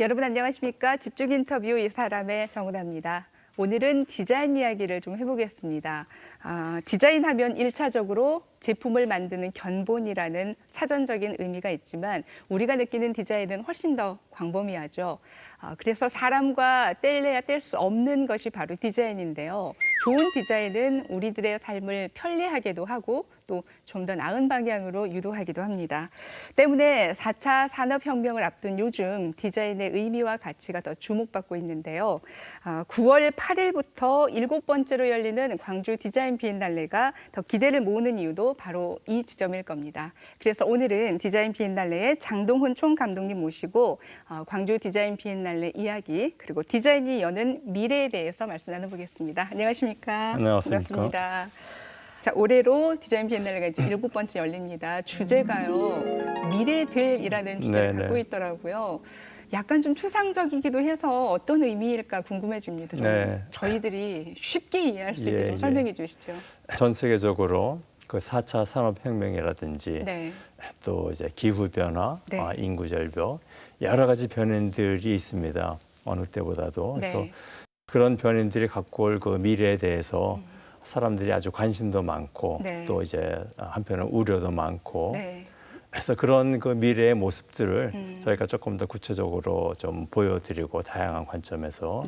여러분 안녕하십니까? 집중 인터뷰 이 사람의 정은아입니다. 오늘은 디자인 이야기를 좀 해보겠습니다. 디자인하면 1차적으로 제품을 만드는 견본이라는 사전적인 의미가 있지만 우리가 느끼는 디자인은 훨씬 더 광범위하죠. 그래서 사람과 뗄래야 뗄 수 없는 것이 바로 디자인인데요. 좋은 디자인은 우리들의 삶을 편리하게도 하고 또 좀 더 나은 방향으로 유도하기도 합니다. 때문에 4차 산업혁명을 앞둔 요즘 디자인의 의미와 가치가 더 주목받고 있는데요. 9월 8일부터 7번째로 열리는 광주 디자인 비엔날레가 더 기대를 모으는 이유도 바로 이 지점일 겁니다. 그래서 오늘은 디자인 비엔날레의 장동훈 총감독님 모시고 광주 디자인 비엔날레 이야기 그리고 디자인이 여는 미래에 대해서 말씀 나눠보겠습니다. 안녕하십니까? 안녕하십니까? 반갑습니다. 자, 올해로 디자인 비엔날레가 이제 7번째 열립니다. 주제가요, 미래들이라는 주제를 갖고 있더라고요. 약간 좀 추상적이기도 해서 어떤 의미일까 궁금해집니다. 좀 저희들이 쉽게 이해할 수 있게 좀 설명해 주시죠. 전 세계적으로 그 4차 산업혁명이라든지 또 이제 기후변화, 인구절벽, 여러 가지 변인들이 있습니다. 어느 때보다도. 그래서 그런 변인들이 갖고 올 그 미래에 대해서 사람들이 아주 관심도 많고 또 이제 한편은 우려도 많고 그래서 그런 그 미래의 모습들을 저희가 조금 더 구체적으로 좀 보여드리고 다양한 관점에서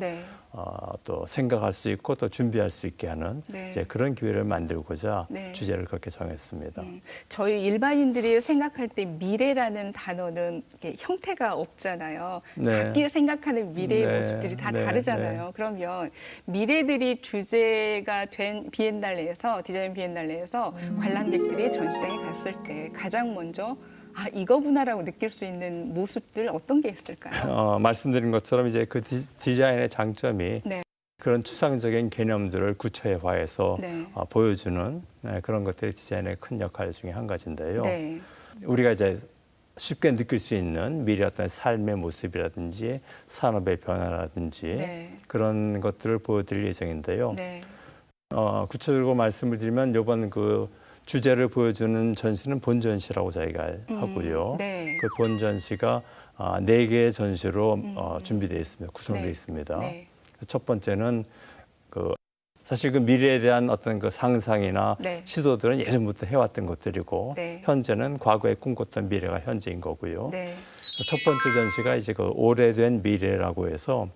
또 생각할 수 있고 또 준비할 수 있게 하는 이제 그런 기회를 만들고자 주제를 그렇게 정했습니다. 저희 일반인들이 생각할 때 미래라는 단어는 형태가 없잖아요. 각기 생각하는 미래의 모습들이 다 다르잖아요. 그러면 미래들이 주제가 된 비엔날레에서 디자인 비엔날레에서 관람객들이 전시장에 갔을 때 가장 먼저 이거구나라고 느낄 수 있는 모습들 어떤 게 있을까요? 말씀드린 것처럼 이제 그 디자인의 장점이 그런 추상적인 개념들을 구체화해서 보여주는 그런 것들이 디자인의 큰 역할 중에 한 가지인데요. 우리가 이제 쉽게 느낄 수 있는 미래 어떤 삶의 모습이라든지 산업의 변화라든지 그런 것들을 보여드릴 예정인데요. 구체적으로 말씀을 드리면 이번 그 주제를 보여주는 전시는 본전시라고 저희가 하고요. 그 본전시가 4개의 전시로 준비되어 있습니다. 구성되어 있습니다. 첫 번째는 사실 그 미래에 대한 어떤 그 상상이나 시도들은 예전부터 해왔던 것들이고 현재는 과거에 꿈꿨던 미래가 현재인 거고요. 첫 번째 전시가 이제 그 오래된 미래라고 해서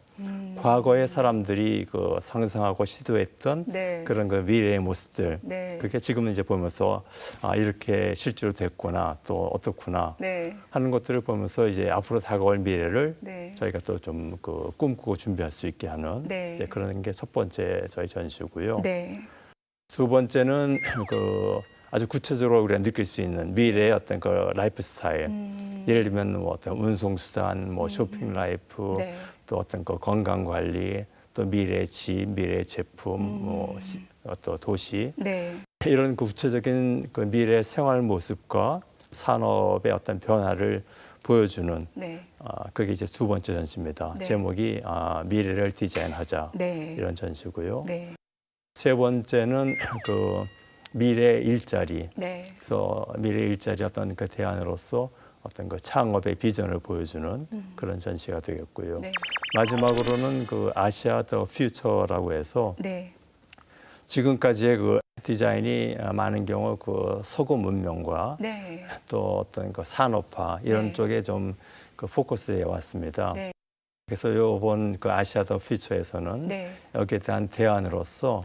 과거의 사람들이 그 상상하고 시도했던 그런 그 미래의 모습들 그렇게 지금은 이제 보면서 이렇게 실제로 됐구나 또 어떻구나 하는 것들을 보면서 이제 앞으로 다가올 미래를 저희가 또 좀 그 꿈꾸고 준비할 수 있게 하는 이제 그런 게 첫 번째 저희 전시고요. 두 번째는 그 아주 구체적으로 우리가 느낄 수 있는 미래의 어떤 그 라이프 스타일. 예를 들면 뭐 어떤 운송 수단, 뭐 쇼핑 라이프, 또 어떤 그 건강 관리, 또 미래의 집, 미래의 제품, 뭐 또 도시 이런 구체적인 그 미래의 생활 모습과 산업의 어떤 변화를 보여주는 그게 이제 두 번째 전시입니다. 제목이 미래를 디자인하자 이런 전시고요. 세 번째는 그 미래 일자리. 그래서 미래 일자리 어떤 그 대안으로서 어떤 그 창업의 비전을 보여주는 그런 전시가 되겠고요. 마지막으로는 그 아시아 더 퓨처라고 해서 지금까지의 그 디자인이 많은 경우 그 소금 문명과 또 어떤 그 산업화 이런 쪽에 좀 그 포커스해 왔습니다. 그래서 이번 그 아시아 더 퓨처에서는 여기에 대한 대안으로서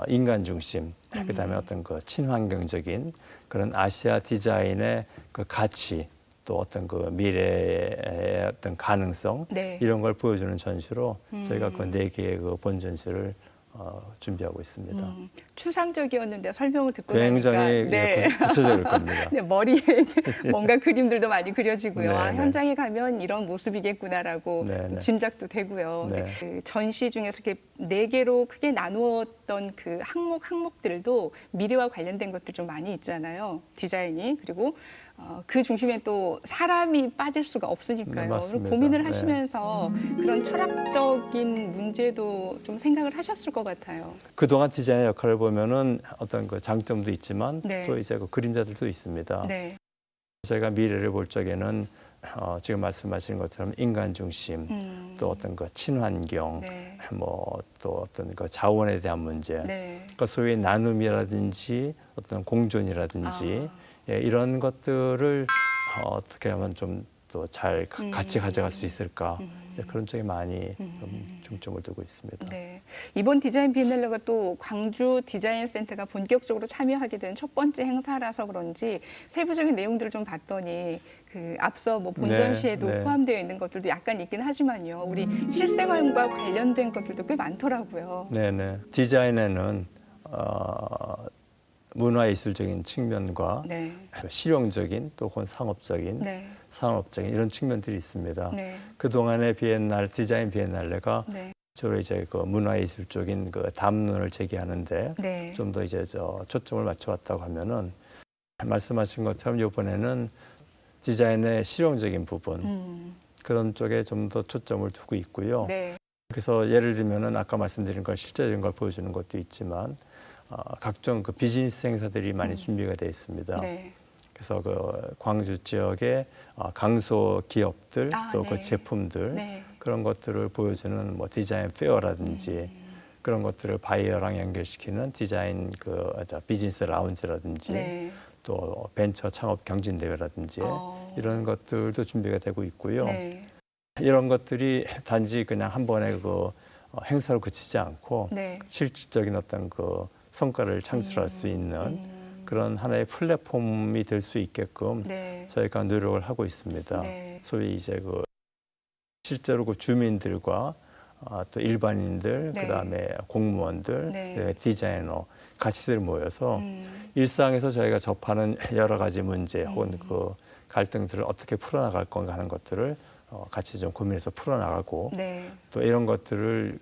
인간 중심, 그다음에 어떤 그 친환경적인 그런 아시아 디자인의 그 가치, 또 어떤 그 미래의 어떤 가능성 이런 걸 보여주는 전시로 저희가 그 4개의 그 본전시를 준비하고 있습니다. 추상적이었는데 설명을 듣고 굉장히 나니까 구체적일 겁니다. 머리에 뭔가 그림들도 많이 그려지고요. 현장에 가면 이런 모습이겠구나라고 짐작도 되고요. 그 전시 중에서 이렇게 4개로 크게 나누었던 그 항목들도 미래와 관련된 것들 좀 많이 있잖아요. 디자인이. 그리고 그 중심에 또 사람이 빠질 수가 없으니까요. 고민을 하시면서 그런 철학적인 문제도 좀 생각을 하셨을 것 같아요. 그동안 디자인의 역할을 보면은 어떤 그 장점도 있지만 또 이제 그 그림자들도 있습니다. 저희가 미래를 볼 적에는 지금 말씀하신 것처럼 인간 중심, 또 어떤 그 친환경, 네. 뭐 또 어떤 그 자원에 대한 문제, 네. 그러니까 소위 나눔이라든지 어떤 공존이라든지 예, 이런 것들을 어떻게 하면 좀 또 잘 같이 가져갈 수 있을까 예, 그런 쪽에 많이 좀 중점을 두고 있습니다. 네. 이번 디자인 비엔날레가 또 광주 디자인 센터가 본격적으로 참여하게 된 첫 번째 행사라서 그런지 세부적인 내용들을 좀 봤더니 그 앞서 뭐 본전시에도 네, 네. 포함되어 있는 것들도 약간 있긴 하지만요. 우리 실생활과 관련된 것들도 꽤 많더라고요. 네네. 디자인에는 문화예술적인 측면과 네. 실용적인 또 혹은 상업적인 네. 산업적인 이런 측면들이 있습니다. 네. 그동안의 디자인 비엔날레가 네. 주로 이제 그 문화예술 쪽인 그 담론을 제기하는데 네. 좀 더 이제 초점을 맞춰왔다고 하면은 말씀하신 것처럼 이번에는 디자인의 실용적인 부분 그런 쪽에 좀 더 초점을 두고 있고요. 네. 그래서 예를 들면은 아까 말씀드린 걸 실제적인 걸 보여주는 것도 있지만 각종 그 비즈니스 행사들이 많이 준비가 되어 있습니다. 네. 그래서 그 광주 지역의 강소 기업들 또 그 네. 제품들 네. 그런 것들을 보여주는 뭐 디자인 페어라든지 그런 것들을 바이어랑 연결시키는 디자인 비즈니스 라운지라든지 네. 또 벤처 창업 경진 대회라든지 이런 것들도 준비가 되고 있고요. 네. 이런 것들이 단지 그냥 한 번에 그 행사로 그치지 않고 네. 실질적인 어떤 그 성과를 창출할 수 있는 그런 하나의 플랫폼이 될 수 있게끔 네. 저희가 노력을 하고 있습니다. 네. 소위 이제 그 실제로 그 주민들과 또 일반인들, 네. 그다음에 공무원들, 네. 디자이너 같이들 모여서 일상에서 저희가 접하는 여러 가지 문제 혹은 그 갈등들을 어떻게 풀어나갈 건가 하는 것들을 같이 좀 고민해서 풀어나가고 네. 또 이런 것들을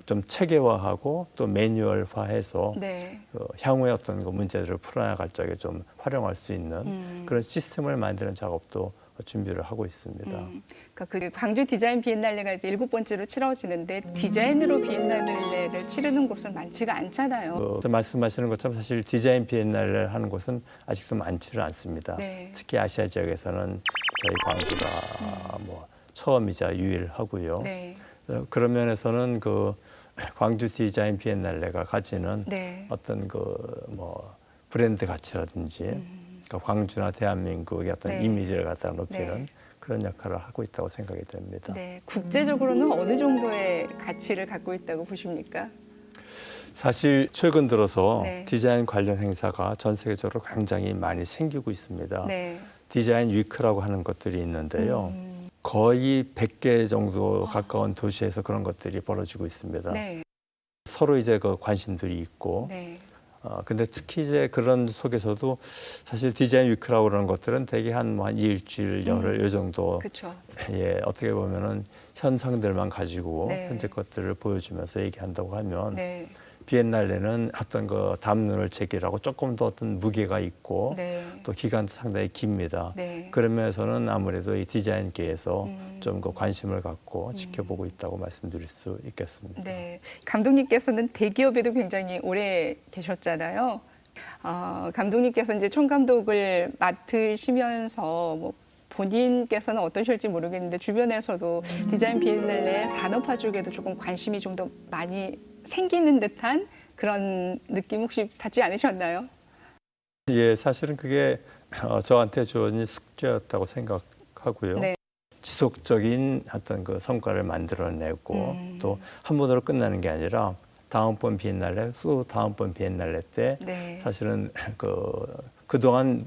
좀 체계화하고 또 매뉴얼화해서 네. 향후에 어떤 그 문제들을 풀어나갈 적에 좀 활용할 수 있는 그런 시스템을 만드는 작업도 준비를 하고 있습니다. 그러니까 그 광주 디자인 비엔날레가 이제 7번째로 치러지는데 디자인으로 비엔날레를 치르는 곳은 많지가 않잖아요. 말씀하시는 것처럼 사실 디자인 비엔날레를 하는 곳은 아직도 많지를 않습니다. 네. 특히 아시아 지역에서는 저희 광주가 뭐 처음이자 유일하고요. 네. 그런 면에서는 그 광주 디자인 비엔날레가 가지는 네. 어떤 뭐 브랜드 가치라든지 그러니까 광주나 대한민국의 어떤 네. 이미지를 갖다 높이는 네. 그런 역할을 하고 있다고 생각이 됩니다. 네. 국제적으로는 어느 정도의 가치를 갖고 있다고 보십니까? 사실 최근 들어서 네. 디자인 관련 행사가 전 세계적으로 굉장히 많이 생기고 있습니다. 네. 디자인 위크라고 하는 것들이 있는데요. 거의 100개 정도 가까운 도시에서 그런 것들이 벌어지고 있습니다. 네. 서로 이제 그 관심들이 있고 네. 근데 특히 이제 그런 속에서도 사실 디자인 위크라고 그러는 것들은 대개 한 일주일, 열흘 요 정도 그렇죠. 예, 어떻게 보면은 현상들만 가지고 네. 현재 것들을 보여주면서 얘기한다고 하면 네. 비엔날레는 어떤 그 담론을 제기하고 조금 더 어떤 무게가 있고 네. 또 기간도 상당히 깁니다. 네. 그러면서는 아무래도 이 디자인계에서 좀 그 관심을 갖고 지켜보고 있다고 말씀드릴 수 있겠습니다. 네. 감독님께서는 대기업에도 굉장히 오래 계셨잖아요. 감독님께서 이제 총감독을 맡으시면서 뭐 본인께서는 어떠실지 모르겠는데 주변에서도 디자인 비엔날레 산업화 쪽에도 조금 관심이 좀 더 많이 생기는 듯한 그런 느낌 혹시 받지 않으셨나요? 예, 사실은 그게 저한테 주어진 숙제였다고 생각하고요. 네. 지속적인 어떤 그 성과를 만들어내고 또 한 번으로 끝나는 게 아니라 다음번 비엔날레 또 다음번 비엔날레 때 네. 사실은 그동안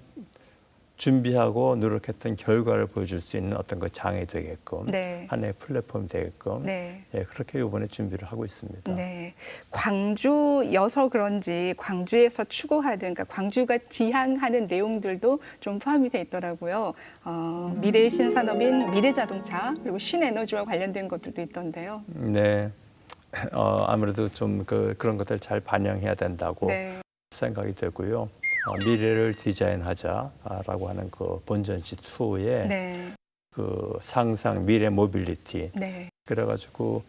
준비하고 노력했던 결과를 보여줄 수 있는 어떤 그 장이 되게끔 네. 하나의 플랫폼이 되게끔 네. 예, 그렇게 이번에 준비를 하고 있습니다. 네. 광주여서 그런지 광주에서 추구하든 그러니까 광주가 지향하는 내용들도 좀 포함이 돼 있더라고요. 미래의 신산업인 미래자동차 그리고 신에너지와 관련된 것들도 있던데요. 네. 아무래도 좀 그런 것들 잘 반영해야 된다고 네. 생각이 되고요. 미래를 디자인하자라고 하는 그 본전시 2의 네. 그 상상 미래 모빌리티. 네. 그래가지고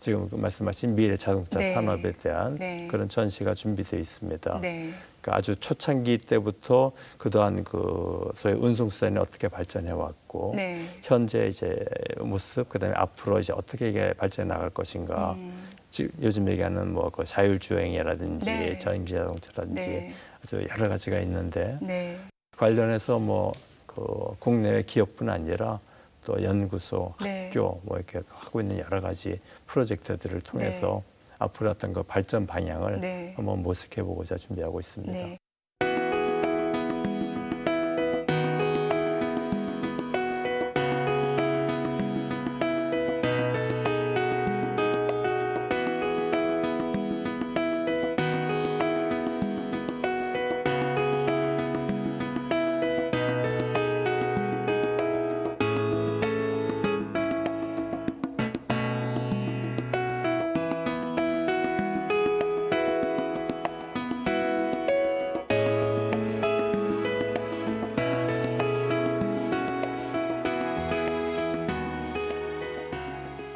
지금 말씀하신 미래 자동차 네. 산업에 대한 네. 그런 전시가 준비되어 있습니다. 네. 그러니까 아주 초창기 때부터 그동안 그 소위 운송수단이 어떻게 발전해 왔고 네. 현재 이제 모습 그다음에 앞으로 이제 어떻게 이게 발전해 나갈 것인가. 요즘 얘기하는 뭐 그 자율주행이라든지 네. 전기자동차라든지 네. 아주 여러 가지가 있는데 네. 관련해서 뭐 그 국내외 기업뿐 아니라 또 연구소, 네. 학교 뭐 이렇게 하고 있는 여러 가지 프로젝트들을 통해서 앞으로 어떤 그 발전 방향을 네. 한번 모색해 보고자 준비하고 있습니다. 네.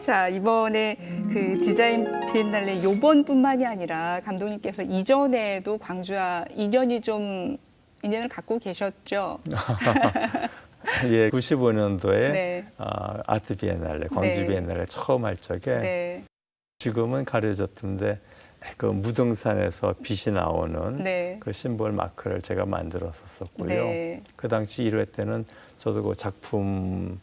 자, 이번에 그 디자인 비엔날레 요번뿐만이 아니라 감독님께서 이전에도 광주와 인연을 갖고 계셨죠? 예, 95년도에 네. 아트 비엔날레, 광주 네. 비엔날레 처음 할 적에 네. 지금은 가려졌던데 그 무등산에서 빛이 나오는 네. 그 심볼 마크를 제가 만들었었고요. 네. 그 당시 1회 때는 저도 그 작품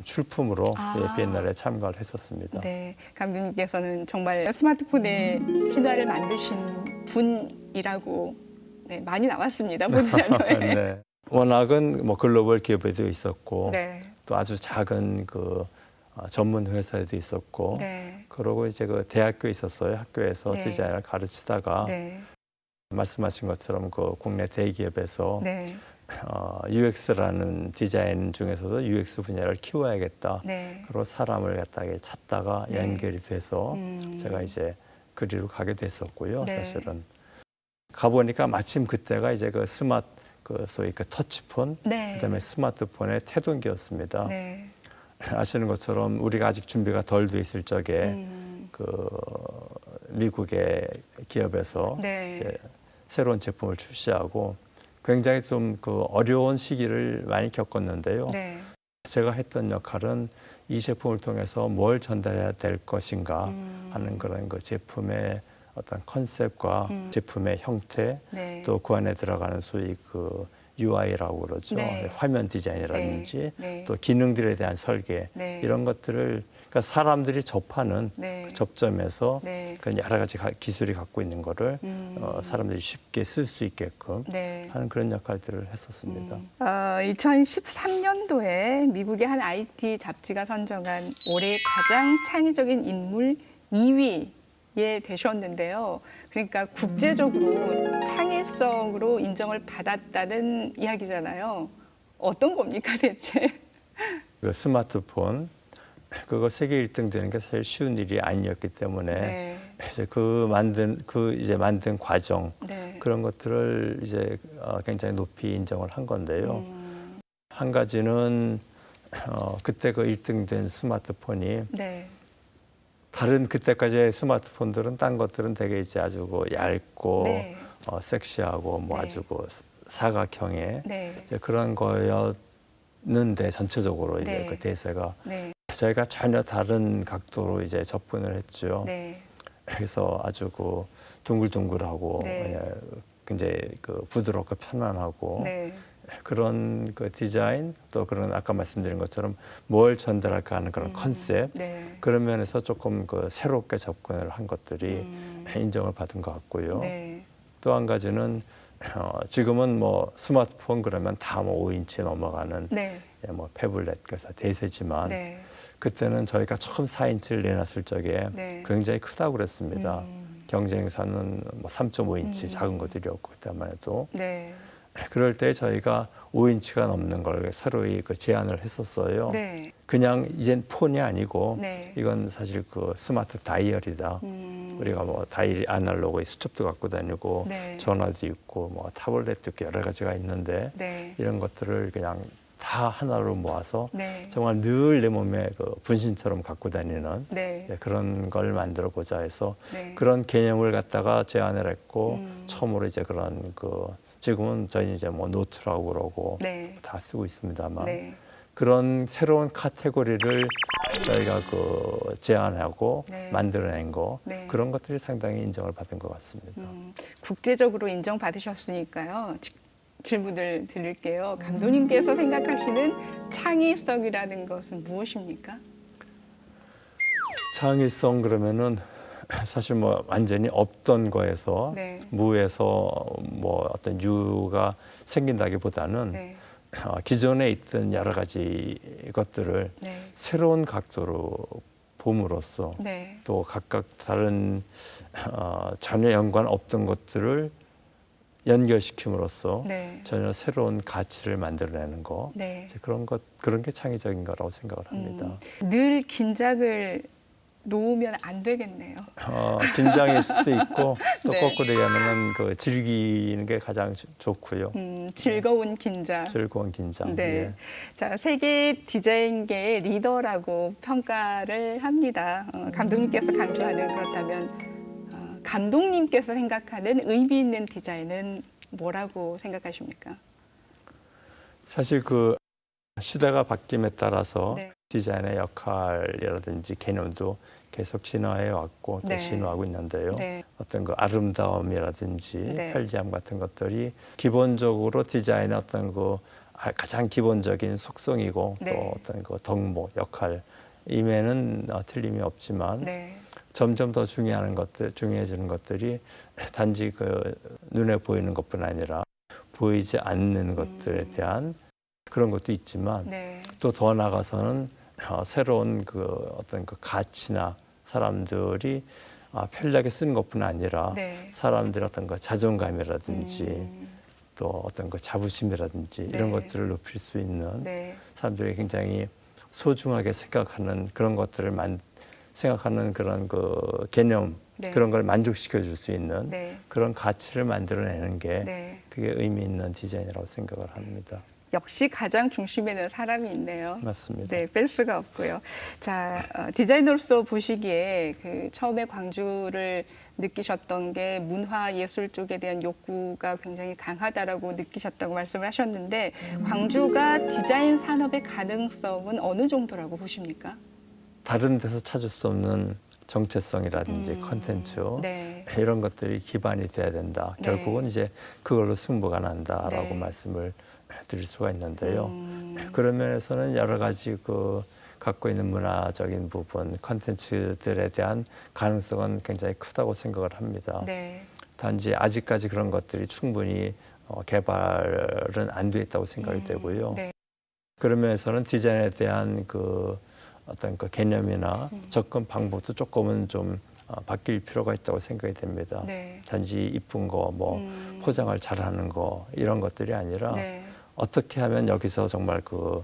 출품으로 비엔날레에 참가를 했었습니다. 네. 감독님께서는 정말 스마트폰에 신화를 만드신 분이라고 네, 많이 나왔습니다. 보디자녀에. 네. 워낙은 뭐 글로벌 기업에도 있었고 네. 또 아주 작은 그 전문 회사에도 있었고 네. 그러고 이제 그 대학교에 있었어요. 학교에서 네. 디자인을 가르치다가 네. 말씀하신 것처럼 그 국내 대기업에서 네. UX라는 디자인 중에서도 UX 분야를 키워야겠다. 네. 그리고 사람을 갖다가 찾다가 네. 연결이 돼서 제가 이제 그리로 가게 됐었고요. 네. 사실은 가보니까 마침 그때가 이제 그 소위 그 터치폰, 네. 그다음에 스마트폰의 태동기였습니다. 네. 아시는 것처럼 우리가 아직 준비가 덜 돼 있을 적에 그 미국의 기업에서 네. 이제 새로운 제품을 출시하고 굉장히 좀 그 어려운 시기를 많이 겪었는데요. 네. 제가 했던 역할은 이 제품을 통해서 뭘 전달해야 될 것인가 하는 그런 그 제품의 어떤 컨셉과 제품의 형태, 네. 또 그 안에 들어가는 소위 그 UI라고 그러죠. 네. 화면 디자인이라든지 네. 또 기능들에 대한 설계 네. 이런 것들을 그러니까 사람들이 접하는 네. 그 접점에서 네. 그 여러 가지 기술이 갖고 있는 거를 사람들이 쉽게 쓸 수 있게끔 네. 하는 그런 역할들을 했었습니다. 2013년도에 미국의 한 IT 잡지가 선정한 올해 가장 창의적인 인물 2위에 되셨는데요. 그러니까 국제적으로 창의성으로 인정을 받았다는 이야기잖아요. 어떤 겁니까 대체? 그 스마트폰 그거 세계 1등 되는 게 사실 쉬운 일이 아니었기 때문에 네. 이제 만든 과정 네. 그런 것들을 이제 굉장히 높이 인정을 한 건데요. 한 가지는 그때 그 1등 된 스마트폰이 네. 다른 그때까지의 스마트폰들은 딴 것들은 되게 이제 아주 그 얇고 네. 섹시하고 뭐 네. 아주 그 사각형의 네. 이제 그런 거였는데 전체적으로 이제 네. 그 대세가 네. 저희가 전혀 다른 각도로 이제 접근을 했죠. 네. 그래서 아주 그 둥글둥글하고 네. 굉장히 그 부드럽고 편안하고 네. 그런 그 디자인 또 그런 아까 말씀드린 것처럼 뭘 전달할까 하는 그런 컨셉 네. 그런 면에서 조금 그 새롭게 접근을 한 것들이 인정을 받은 것 같고요. 네. 또 한 가지는 지금은 뭐 스마트폰 그러면 다 뭐 5인치 넘어가는 네. 뭐 태블릿 그래서 대세지만 네. 그때는 저희가 처음 4인치를 내놨을 적에 네. 굉장히 크다고 그랬습니다. 경쟁사는 뭐 3.5인치 작은 것들이었고 그때만 해도 네. 그럴 때 저희가 5인치가 넘는 걸 새로이 그 제안을 했었어요. 네. 그냥 이젠 폰이 아니고 네. 이건 사실 그 스마트 다이얼이다. 우리가 뭐 다이얼 아날로그의 수첩도 갖고 다니고 네. 전화도 있고 뭐 타블렛도 있고 여러 가지가 있는데 네. 이런 것들을 그냥 다 하나로 모아서 네. 정말 늘 내 몸에 그 분신처럼 갖고 다니는 네. 그런 걸 만들어 보자 해서 네. 그런 개념을 갖다가 제안을 했고 처음으로 이제 그런 그 지금은 저희 이제 뭐 노트라고 그러고 네. 다 쓰고 있습니다만 네. 그런 새로운 카테고리를 저희가 그 제안하고 네. 만들어낸 거 네. 그런 것들이 상당히 인정을 받은 것 같습니다. 국제적으로 인정받으셨으니까요. 질문을 드릴게요. 감독님께서 생각하시는 창의성이라는 것은 무엇입니까? 창의성 그러면은 사실 뭐 완전히 없던 거에서 네. 무에서 뭐 어떤 유가 생긴다기보다는 네. 기존에 있던 여러 가지 것들을 네. 새로운 각도로 봄으로써 네. 또 각각 다른 전혀 연관 없던 것들을 연결시킴으로써 네. 전혀 새로운 가치를 만들어내는 거 네. 이제 그런 게 창의적인 거라고 생각을 합니다. 늘 긴장을 놓으면 안 되겠네요. 긴장일 수도 있고 또 네. 거꾸로 얘기하면은 그 즐기는 게 가장 좋고요. 즐거운 긴장. 즐거운 긴장. 네. 예. 자, 세계 디자인계의 리더라고 평가를 합니다. 감독님께서 강조하는 그렇다면 감독님께서 생각하는 의미 있는 디자인은 뭐라고 생각하십니까? 사실 그 시대가 바뀜에 따라서 네. 디자인의 역할이라든지 개념도 계속 진화해 왔고 또 네. 진화하고 있는데요. 네. 어떤 그 아름다움이라든지 네. 편리함 같은 것들이 기본적으로 디자인의 어떤 그 가장 기본적인 속성이고 네. 또 어떤 그 덕목 역할 임에는 틀림이 없지만 네. 점점 더 중요해지는 것들이 단지 그 눈에 보이는 것뿐 아니라 보이지 않는 것들에 대한 그런 것도 있지만 네. 또 더 나아가서는 새로운 그 어떤 그 가치나 사람들이 편리하게 쓰는 것뿐 아니라 네. 사람들의 어떤 그 자존감이라든지 또 어떤 그 자부심이라든지 이런 네. 것들을 높일 수 있는 네. 사람들이 굉장히 소중하게 생각하는 그런 것들을 생각하는 그런 그 개념 네. 그런 걸 만족시켜 줄 수 있는 네. 그런 가치를 만들어내는 게 네. 그게 의미 있는 디자인이라고 생각을 합니다. 역시 가장 중심에는 사람이 있네요. 맞습니다. 네, 뺄 수가 없고요. 자, 디자이너로서 보시기에 그 처음에 광주를 느끼셨던 게 문화 예술 쪽에 대한 욕구가 굉장히 강하다라고 느끼셨다고 말씀을 하셨는데 광주가 디자인 산업의 가능성은 어느 정도라고 보십니까? 다른 데서 찾을 수 없는 정체성이라든지 컨텐츠 네. 이런 것들이 기반이 돼야 된다. 네. 결국은 이제 그걸로 승부가 난다라고 네. 말씀을 드릴 수가 있는데요. 그런 면에서는 여러 가지 그 갖고 있는 문화적인 부분, 컨텐츠들에 대한 가능성은 굉장히 크다고 생각을 합니다. 네. 단지 아직까지 그런 것들이 충분히 개발은 안 돼 있다고 생각이 되고요. 네. 그런 면에서는 디자인에 대한 그 어떤 그 개념이나 접근 방법도 조금은 좀 바뀔 필요가 있다고 생각이 됩니다. 네. 단지 이쁜 거, 뭐 포장을 잘하는 거 이런 것들이 아니라 네. 어떻게 하면 여기서 정말 그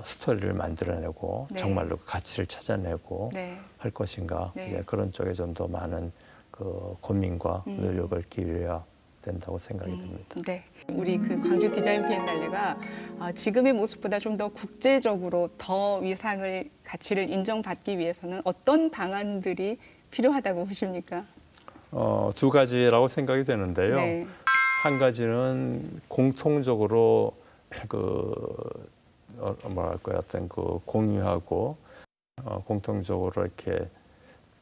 스토리를 만들어내고 네. 정말로 그 가치를 찾아내고 네. 할 것인가 네. 이제 그런 쪽에 좀 더 많은 그 고민과 노력을 기울여야 된다고 생각이 듭니다. 네, 우리 그 광주 디자인 비엔날레가 지금의 모습보다 좀 더 국제적으로 더 위상을 가치를 인정받기 위해서는 어떤 방안들이 필요하다고 보십니까? 두 가지라고 생각이 되는데요. 네. 한 가지는 공통적으로 그 뭐랄까요, 어떤 그 공유하고 공통적으로 이렇게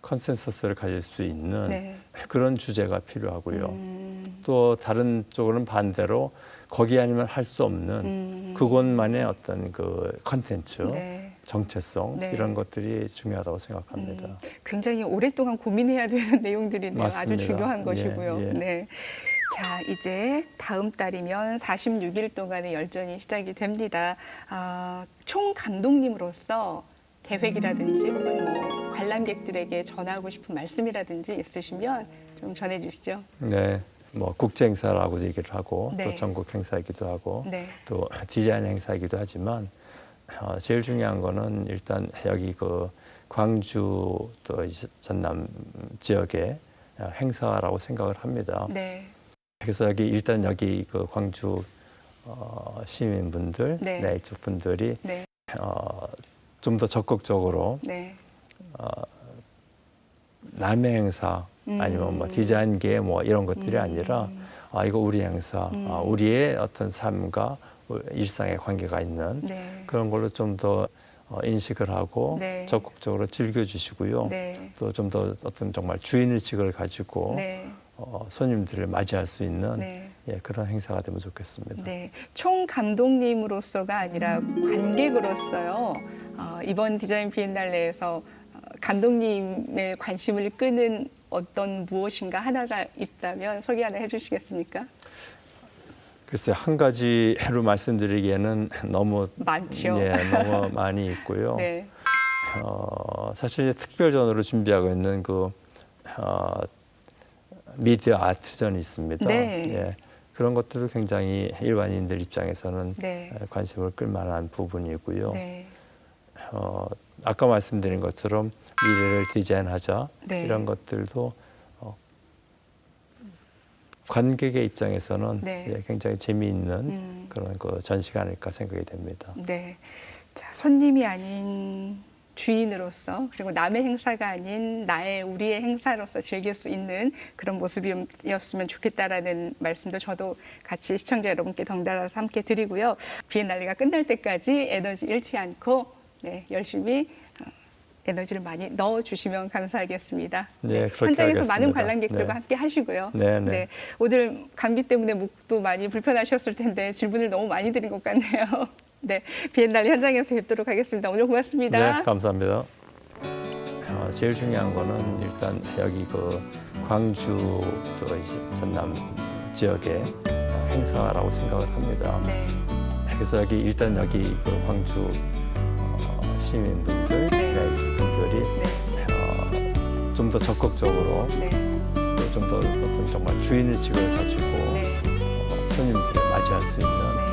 컨센서스를 가질 수 있는 네. 그런 주제가 필요하고요. 또 다른 쪽으로는 반대로 거기 아니면 할 수 없는 그곳만의 어떤 그 컨텐츠, 네. 정체성 네. 이런 것들이 중요하다고 생각합니다. 굉장히 오랫동안 고민해야 되는 내용들이네요. 맞습니다. 아주 중요한 예, 것이고요. 예. 네. 자, 이제 다음 달이면 46일 동안의 열전이 시작이 됩니다. 총 감독님으로서 계획이라든지 혹은 뭐 관람객들에게 전하고 싶은 말씀이라든지 있으시면 좀 전해주시죠. 네, 뭐 국제 행사라고 얘기를 하고 네. 또 전국 행사이기도 하고 네. 또 디자인 행사이기도 하지만 제일 중요한 거는 일단 여기 그 광주 또 전남 지역의 행사라고 생각을 합니다. 네. 그래서 여기 그 광주 시민분들, 네. 이쪽 분들이 네. 좀 더 적극적으로 네. 남의 행사 아니면 뭐 디자인계 뭐 이런 것들이 아니라 이거 우리 행사, 우리의 어떤 삶과 일상에 관계가 있는 네. 그런 걸로 좀 더 인식을 하고 네. 적극적으로 즐겨주시고요. 네. 또 좀 더 어떤 정말 주인의식을 가지고 네. 손님들을 맞이할 수 있는 네. 예, 그런 행사가 되면 좋겠습니다. 네, 총 감독님으로서가 아니라 관객으로서요. 이번 디자인 비엔날레에서 감독님의 관심을 끄는 어떤 무엇인가 하나가 있다면 소개 하나 해주시겠습니까? 글쎄 한 가지로 말씀드리기에는 너무 많죠. 예, 너무 많이 있고요. 네. 사실 특별전으로 준비하고 있는 그 미디어 아트전이 있습니다. 네. 예, 그런 것들도 굉장히 일반인들 입장에서는 네. 관심을 끌 만한 부분이고요. 네. 아까 말씀드린 것처럼 미래를 디자인하자 네. 이런 것들도 관객의 입장에서는 네. 예, 굉장히 재미있는 그런 그 전시가 아닐까 생각이 됩니다. 네. 자, 손님이 아닌 주인으로서 그리고 남의 행사가 아닌 우리의 행사로서 즐길 수 있는 그런 모습이었으면 좋겠다라는 말씀도 저도 같이 시청자 여러분께 덩달아서 함께 드리고요. 비엔날레가 끝날 때까지 에너지 잃지 않고 네, 열심히 에너지를 많이 넣어주시면 감사하겠습니다. 네, 그렇게 현장에서 하겠습니다. 많은 관람객들과 네. 함께 하시고요. 네, 네. 오늘 감기 때문에 목도 많이 불편하셨을 텐데 질문을 너무 많이 드린 것 같네요. 네, 비엔날레 현장에서 뵙도록 하겠습니다. 오늘 고맙습니다. 네, 감사합니다. 제일 중요한 거는 일단 여기 그 광주 또 이제 전남 지역의 행사라고 생각을 합니다. 네. 그래서 일단 여기 그 광주 시민분들, 분들이 좀 더 적극적으로 네. 또 좀 더 어떤 정말 주인의식을 가지고 네. 손님들을 맞이할 수 있는